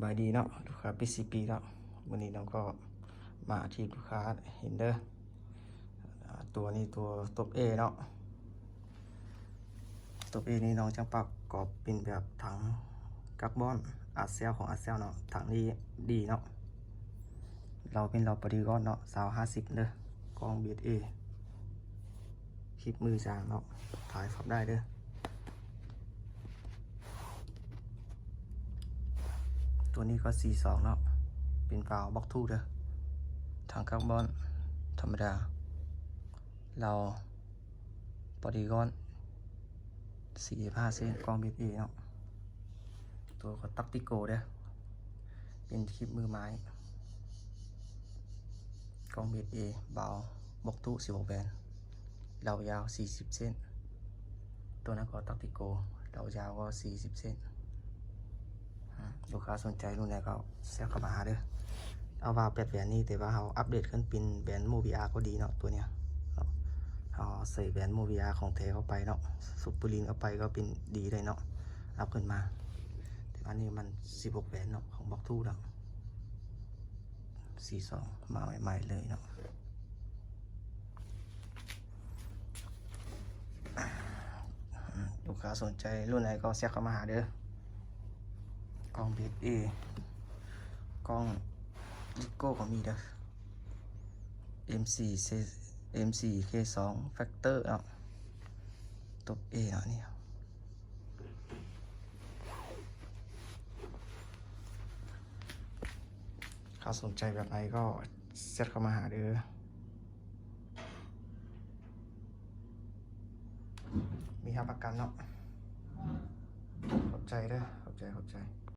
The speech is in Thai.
บายดีเนาะลูกค้าปี4 ปีแล้ววันนี้น้องก็มาที่ลูกค้าเห็นเด้อตัวนี้ตัวตบเอเนาะตบเอนี่น้องจะประกอบเป็นแบบถังคาร์บอนอาร์เซลของอาร์เซลเนาะถังนี้ดีเนาะเราเป็นเราปฏิกรเนาะ50เด้อกองบีเอคลิปมือจางเนาะถ่ายฟับได้เด้อตัวนี้ก็42เนาะเป็นวาล์วบล็อกทูเด้อถังคาร์บอนธรรมดาเราปฏิกร45เซนกองบีเอเนาะตัวก็ตักติโกเด้อเป็นคลิปมือไม้กองบีเอบาล์วบล็อกทู16แบนเรายาว40เซนตัวนั้นก็ตักติโกเรายาวก็40เซนลูกค้าสนใจรุ่นไหนก็แซวเข้ามาหาเด้อเอาว่า8แบนนี้แต่ว่าเราอัปเดตขึ้นเป็นแบนโมบิอาก็ดีเนาะตัวเนี้ยเราใส่แบนโมบิอาของแท้เข้าไปเนาะซุปเปอร์ลินเข้าไปก็เป็นดีเลยเนาะอัพขึ้นมาแต่อันนี้มัน16แบนเนาะของบล็อกทูเนาะ42มาใหม่ๆเลยเนาะลูกค้าสนใจรุ่นไหนก็แซวเข้ามาหาเด้อกล้องเบสเอกล้องลิโก้ก็มีเด้อ M4K2 Factor เนาะตบ A เนาะนี่ถ้าสนใจแบบไหนก็เซตเข้ามาหาเด้อมีรับประกันเนาะขอบใจเด้อขอบใจ